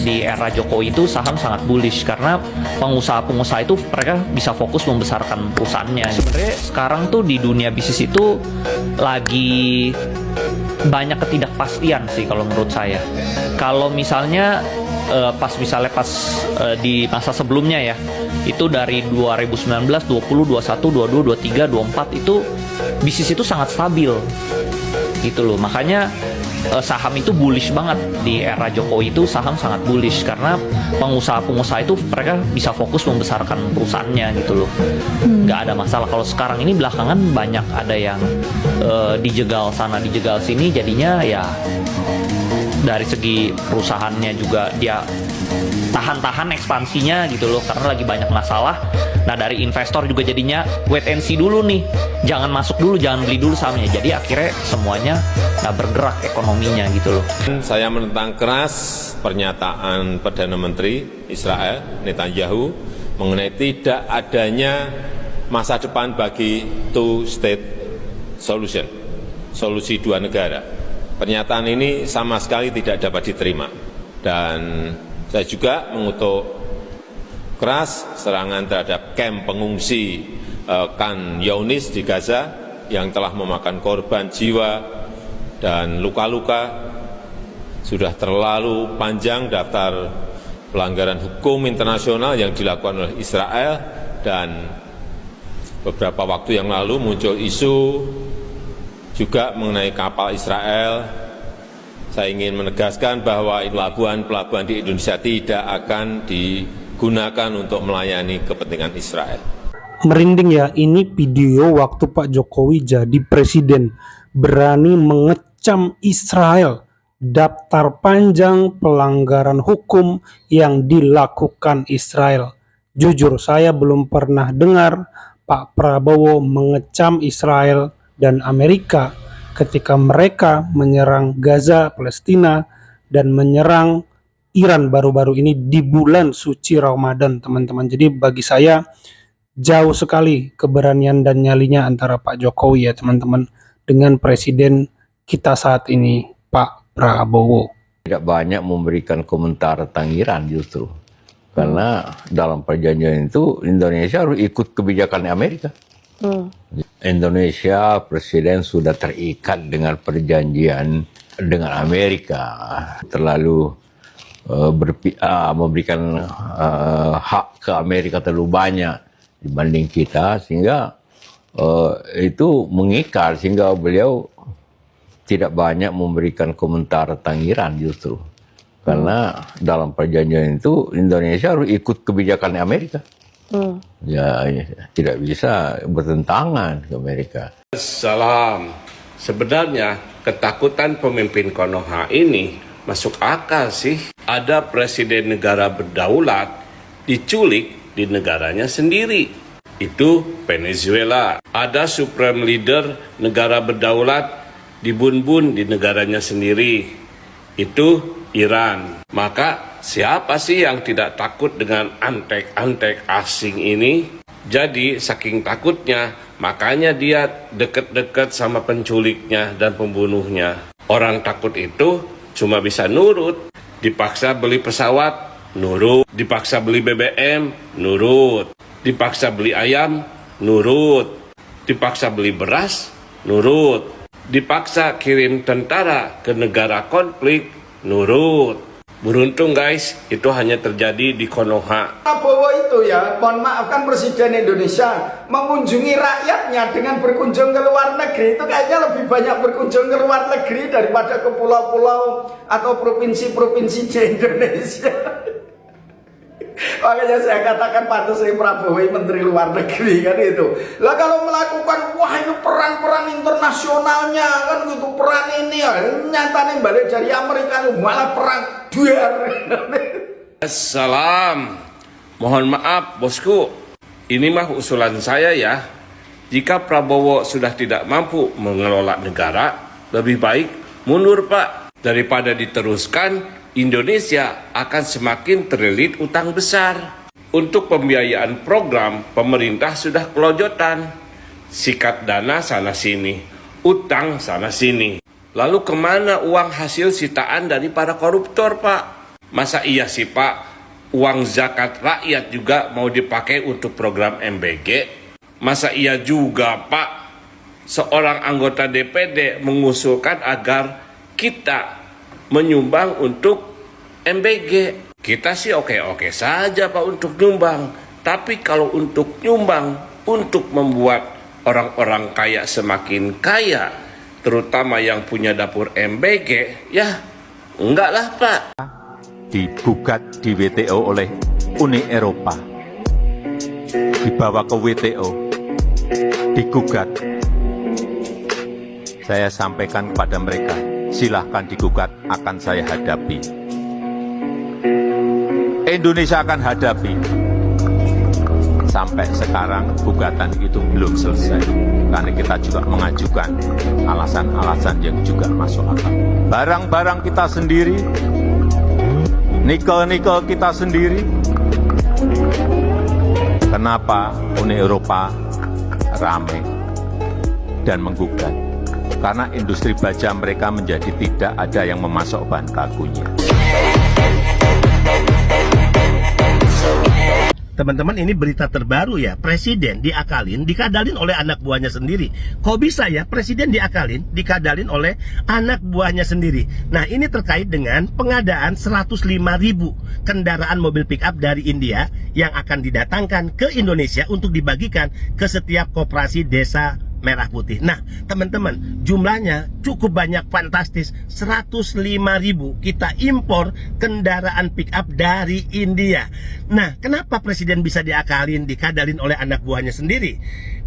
di era Jokowi itu saham sangat bullish karena pengusaha-pengusaha itu mereka bisa fokus membesarkan perusahaannya. Sebenarnya sekarang tuh di dunia bisnis itu lagi banyak ketidakpastian sih kalau menurut saya. Kalau misalnya pas di masa sebelumnya ya, itu dari 2019, 20, 21, 22, 23, 24 itu bisnis itu sangat stabil gitu loh. Makanya saham itu bullish banget di era Jokowi itu saham sangat bullish karena pengusaha-pengusaha itu mereka bisa fokus membesarkan perusahaannya gitu loh. Nggak ada masalah. Kalau sekarang ini belakangan banyak ada yang dijegal sana dijegal sini, jadinya ya dari segi perusahaannya juga dia tahan-tahan ekspansinya gitu loh karena lagi banyak masalah. Nah dari investor juga jadinya wait and see dulu nih, jangan masuk dulu, jangan beli dulu sahamnya. Jadi akhirnya semuanya nggak bergerak ekonominya gitu loh. Saya menentang keras pernyataan Perdana Menteri Israel Netanyahu mengenai tidak adanya masa depan bagi two-state solution, solusi dua negara. Pernyataan ini sama sekali tidak dapat diterima. Dan saya juga mengutuk keras serangan terhadap kamp pengungsi Khan Younis di Gaza yang telah memakan korban jiwa dan luka-luka. Sudah terlalu panjang daftar pelanggaran hukum internasional yang dilakukan oleh Israel, dan beberapa waktu yang lalu muncul isu juga mengenai kapal Israel. Saya ingin menegaskan bahwa pelabuhan-pelabuhan di Indonesia tidak akan digunakan untuk melayani kepentingan Israel. Merinding ya, ini video waktu Pak Jokowi jadi presiden, berani mengecam Israel, daftar panjang pelanggaran hukum yang dilakukan Israel. Jujur saya belum pernah dengar Pak Prabowo mengecam Israel dan Amerika ketika mereka menyerang Gaza, Palestina, dan menyerang Iran baru-baru ini di bulan suci Ramadan, teman-teman. Jadi bagi saya jauh sekali keberanian dan nyalinya antara Pak Jokowi ya teman-teman dengan presiden kita saat ini, Pak Prabowo. Tidak banyak memberikan komentar tentang Iran justru. Karena dalam perjanjian itu Indonesia harus ikut kebijakan Amerika. Indonesia presiden sudah terikat dengan perjanjian dengan Amerika, terlalu memberikan hak ke Amerika terlalu banyak dibanding kita, sehingga itu mengikat, sehingga beliau tidak banyak memberikan komentar tentang Iran justru. Karena dalam perjanjian itu Indonesia harus ikut kebijakan Amerika. Ya, tidak bisa bertentangan ke Amerika. Salam. Sebenarnya ketakutan pemimpin Konoha ini masuk akal sih. Ada presiden negara berdaulat diculik di negaranya sendiri. Itu Venezuela. Ada supreme leader negara berdaulat dibun-bun di negaranya sendiri. Itu Iran. Maka siapa sih yang tidak takut dengan antek-antek asing ini? Jadi saking takutnya, makanya dia deket-deket sama penculiknya dan pembunuhnya. Orang takut itu cuma bisa nurut. Dipaksa beli pesawat, nurut. Dipaksa beli BBM, nurut. Dipaksa beli ayam, nurut. Dipaksa beli beras, nurut. Dipaksa kirim tentara ke negara konflik, nurut. Beruntung guys, itu hanya terjadi di Konoha. Prabowo itu ya, mohon maaf, kan Presiden Indonesia mengunjungi rakyatnya dengan berkunjung ke luar negeri. Itu kayaknya lebih banyak berkunjung ke luar negeri daripada ke pulau-pulau atau provinsi-provinsi di Indonesia. Makanya saya katakan pantas Prabowo Menteri Luar Negeri kan itu. Lah kalau melakukan wah ini perang-perang internasionalnya kan gitu, perang ini ya, nyatanya balik dari Amerika malah perang duar. Assalam. Mohon maaf bosku, ini mah usulan saya ya. Jika Prabowo sudah tidak mampu mengelola negara, lebih baik mundur Pak. Daripada diteruskan, Indonesia akan semakin terlilit utang besar. Untuk pembiayaan program, pemerintah sudah kelojotan. Sikat dana sana-sini, utang sana-sini. Lalu kemana uang hasil sitaan dari para koruptor, Pak? Masa iya sih Pak, uang zakat rakyat juga mau dipakai untuk program MBG? Masa iya juga Pak, seorang anggota DPD mengusulkan agar kita menyumbang untuk MBG? Kita sih oke-oke saja Pak untuk nyumbang, tapi kalau untuk nyumbang untuk membuat orang-orang kaya semakin kaya, terutama yang punya dapur MBG, ya enggak lah Pak. Digugat di WTO oleh Uni Eropa, dibawa ke WTO, digugat. Saya sampaikan kepada mereka, silahkan digugat, akan saya hadapi. Indonesia akan hadapi. Sampai sekarang gugatan itu belum selesai, karena kita juga mengajukan alasan-alasan yang juga masuk akal. Barang-barang kita sendiri, nikel-nikel kita sendiri. Kenapa Uni Eropa ramai dan menggugat? Karena industri baja mereka menjadi tidak ada yang memasok bahan bakunya. Teman-teman, ini berita terbaru ya. Presiden diakalin, dikadalin oleh anak buahnya sendiri. Kok bisa ya presiden diakalin, dikadalin oleh anak buahnya sendiri? Nah, ini terkait dengan pengadaan 105.000 kendaraan mobil pick up dari India yang akan didatangkan ke Indonesia untuk dibagikan ke setiap koperasi desa Merah Putih. Nah, teman-teman, jumlahnya cukup banyak, fantastis. 105.000 kita impor kendaraan pick up dari India. Nah, kenapa presiden bisa diakalin, dikadalin oleh anak buahnya sendiri?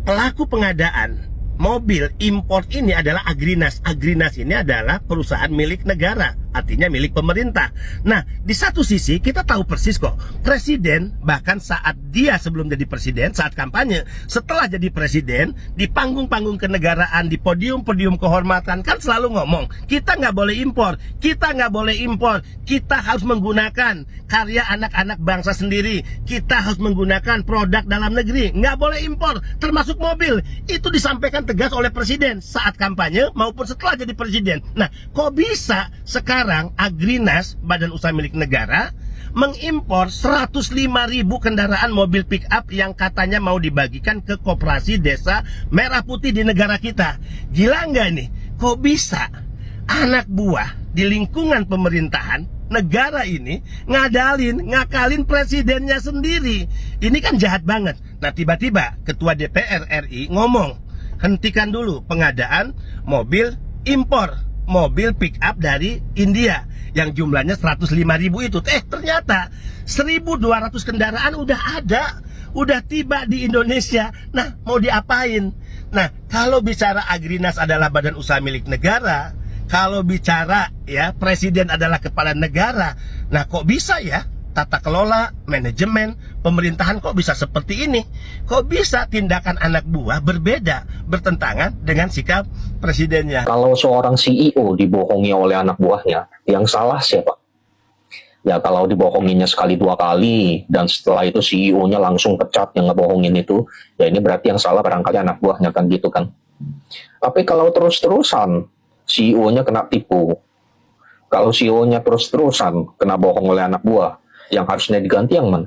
Pelaku pengadaan mobil import ini adalah Agrinas. Agrinas ini adalah perusahaan milik negara, artinya milik pemerintah. Nah, di satu sisi kita tahu persis kok, presiden bahkan saat dia sebelum jadi presiden, saat kampanye, setelah jadi presiden, di panggung-panggung kenegaraan, di podium-podium kehormatan, kan selalu ngomong, kita nggak boleh impor, kita nggak boleh impor, kita harus menggunakan karya anak-anak bangsa sendiri, kita harus menggunakan produk dalam negeri, nggak boleh impor, termasuk mobil. Itu disampaikan tegas oleh presiden saat kampanye maupun setelah jadi presiden. Nah, kok bisa sekarang Agrinas, badan usaha milik negara, mengimpor 105.000 kendaraan mobil pick up yang katanya mau dibagikan ke koperasi desa Merah Putih di negara kita? Gila nggak nih? Kok bisa anak buah di lingkungan pemerintahan negara ini ngakalin presidennya sendiri? Ini kan jahat banget. Nah, tiba-tiba ketua DPR RI ngomong, hentikan dulu pengadaan mobil impor, mobil pick up dari India yang jumlahnya 105.000 itu. Ternyata 1.200 kendaraan udah ada, udah tiba di Indonesia. Nah, mau diapain? Nah, kalau bicara Agrinas adalah badan usaha milik negara, kalau bicara ya presiden adalah kepala negara, nah kok bisa ya tata kelola, manajemen, pemerintahan kok bisa seperti ini? Kok bisa tindakan anak buah berbeda, bertentangan dengan sikap presidennya? Kalau seorang CEO dibohongi oleh anak buahnya, yang salah siapa? Ya kalau dibohonginya sekali dua kali, dan setelah itu CEO-nya langsung pecat yang ngebohongin itu, ya ini berarti yang salah barangkali anak buahnya, kan gitu kan. Tapi kalau terus-terusan CEO-nya kena tipu, kalau CEO-nya terus-terusan kena bohong oleh anak buah, yang harusnya diganti yang mana?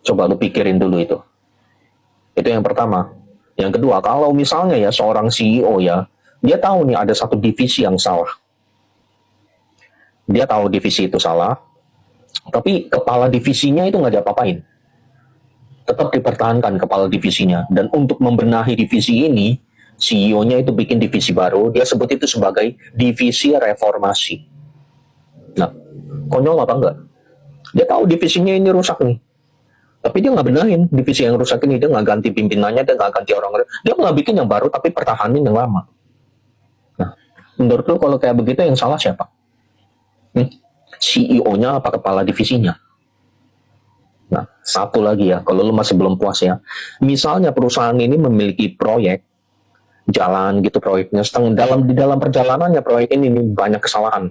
Coba lu pikirin dulu itu. Itu yang pertama. Yang kedua, kalau misalnya ya seorang CEO ya, dia tahu nih ada satu divisi yang salah. Dia tahu divisi itu salah, tapi kepala divisinya itu nggak diapa-apain. Tetap dipertahankan kepala divisinya. Dan untuk membenahi divisi ini, CEO-nya itu bikin divisi baru, dia sebut itu sebagai divisi reformasi. Nah, konyol apa enggak? Dia tahu divisinya ini rusak nih, tapi dia nggak benahin divisi yang rusak ini. Dia nggak ganti pimpinannya, dia nggak ganti orang, dia nggak bikin yang baru tapi pertahanin yang lama. Nah, menurut lu kalau kayak begitu yang salah siapa? CEO-nya apa kepala divisinya? Nah, satu lagi ya, kalau lu masih belum puas ya, misalnya perusahaan ini memiliki proyek jalan gitu, proyeknya di dalam perjalanannya proyek ini banyak kesalahan,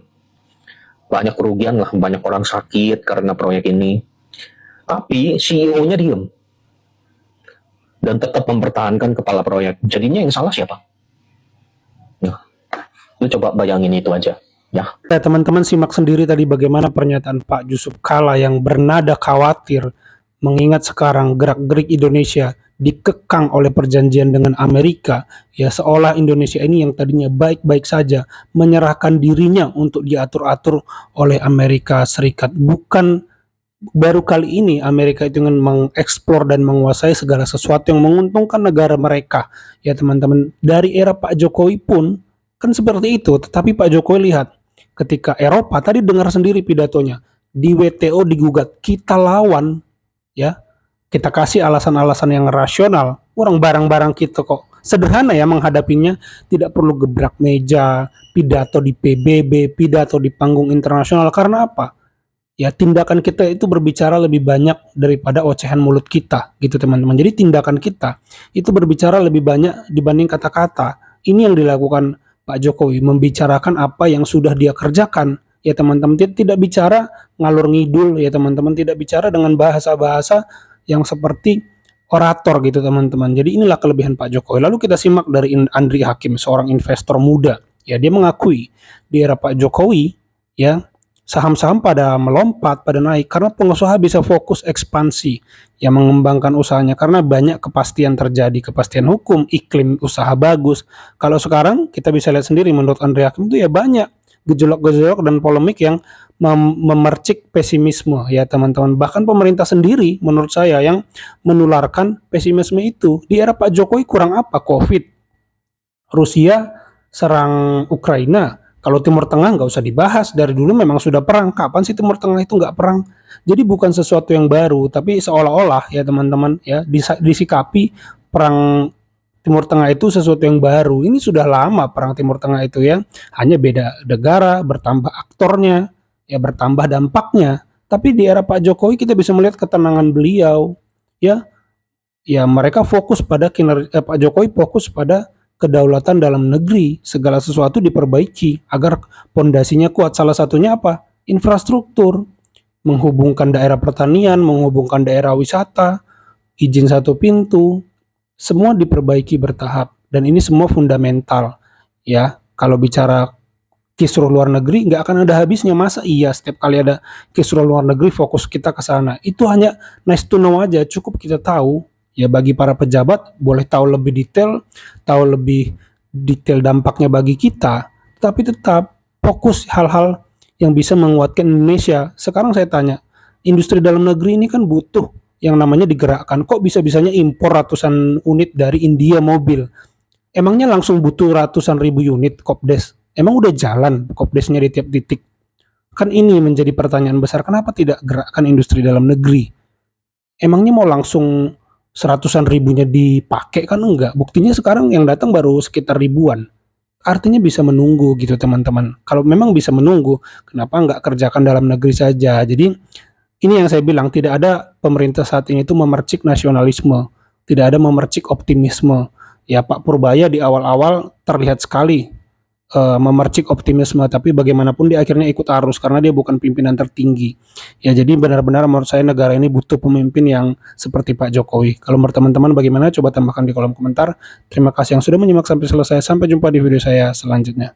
banyak kerugian lah, banyak orang sakit karena proyek ini, tapi CEO-nya diem dan tetap mempertahankan kepala proyek. Jadinya yang salah siapa? Nah, lu coba bayangin itu aja. Ya, Teman-teman simak sendiri tadi bagaimana pernyataan Pak Yusuf Kalla yang bernada khawatir mengingat sekarang gerak-gerik Indonesia dikekang oleh perjanjian dengan Amerika, ya seolah Indonesia ini yang tadinya baik-baik saja menyerahkan dirinya untuk diatur-atur oleh Amerika Serikat. Bukan baru kali ini Amerika itu ingin mengeksplor dan menguasai segala sesuatu yang menguntungkan negara mereka. Ya teman-teman, dari era Pak Jokowi pun kan seperti itu, tetapi Pak Jokowi lihat ketika Eropa tadi dengar sendiri pidatonya di WTO digugat, kita lawan, ya kita kasih alasan-alasan yang rasional, orang barang-barang kita kok sederhana ya menghadapinya, tidak perlu gebrak meja, pidato di PBB, pidato di panggung internasional. Karena apa? Ya tindakan kita itu berbicara lebih banyak daripada ocehan mulut kita gitu teman-teman. Jadi tindakan kita itu berbicara lebih banyak dibanding kata-kata. Ini yang dilakukan Pak Jokowi, membicarakan apa yang sudah dia kerjakan. Ya teman-teman, tidak bicara ngalur ngidul ya teman-teman, tidak bicara dengan bahasa-bahasa yang seperti orator gitu teman-teman. Jadi inilah kelebihan Pak Jokowi. Lalu kita simak dari Andri Hakim, seorang investor muda. Ya dia mengakui di era Pak Jokowi ya saham-saham pada melompat, pada naik karena pengusaha bisa fokus ekspansi yang mengembangkan usahanya karena banyak kepastian terjadi, kepastian hukum, iklim usaha bagus. Kalau sekarang kita bisa lihat sendiri menurut Andre Hakim itu ya banyak gejolak-gejolak dan polemik yang memercik pesimisme ya teman-teman. Bahkan pemerintah sendiri menurut saya yang menularkan pesimisme itu. Di era Pak Jokowi kurang apa? Covid, Rusia serang Ukraina. Kalau Timur Tengah nggak usah dibahas, dari dulu memang sudah perang. Kapan sih Timur Tengah itu nggak perang? Jadi bukan sesuatu yang baru, tapi seolah-olah ya teman-teman ya disikapi perang Timur Tengah itu sesuatu yang baru. Ini sudah lama perang Timur Tengah itu ya, hanya beda negara, bertambah aktornya, ya bertambah dampaknya. Tapi di era Pak Jokowi kita bisa melihat ketenangan beliau, ya, ya mereka fokus pada kinerja. Pak Jokowi fokus pada kedaulatan dalam negeri, segala sesuatu diperbaiki agar pondasinya kuat. Salah satunya apa? Infrastruktur, menghubungkan daerah pertanian, menghubungkan daerah wisata, izin satu pintu, semua diperbaiki bertahap. Dan ini semua fundamental. Ya, kalau bicara kisruh luar negeri nggak akan ada habisnya. Masa iya setiap kali ada kisruh luar negeri fokus kita ke sana? Itu hanya nice to know aja, cukup kita tahu. Ya bagi para pejabat boleh tahu lebih detail dampaknya bagi kita, tapi tetap fokus hal-hal yang bisa menguatkan Indonesia. Sekarang saya tanya, industri dalam negeri ini kan butuh yang namanya digerakkan. Kok bisa-bisanya impor ratusan unit dari India mobil? Emangnya langsung butuh ratusan ribu unit Kopdes? Emang udah jalan Kopdesnya di tiap titik? Kan ini menjadi pertanyaan besar, kenapa tidak gerakkan industri dalam negeri? Emangnya mau langsung seratusan ribunya dipakai kan enggak? Buktinya sekarang yang datang baru sekitar ribuan. Artinya bisa menunggu gitu teman-teman. Kalau memang bisa menunggu, kenapa enggak kerjakan dalam negeri saja? Jadi ini yang saya bilang, tidak ada pemerintah saat ini itu memercik nasionalisme, tidak ada memercik optimisme. Ya Pak Purbaya di awal-awal terlihat sekali memercik optimisme, tapi bagaimanapun dia akhirnya ikut arus karena dia bukan pimpinan tertinggi. Ya jadi benar-benar menurut saya negara ini butuh pemimpin yang seperti Pak Jokowi. Kalau menurut teman-teman bagaimana? Coba tambahkan di kolom komentar. Terima kasih yang sudah menyimak sampai selesai. Sampai jumpa di video saya selanjutnya.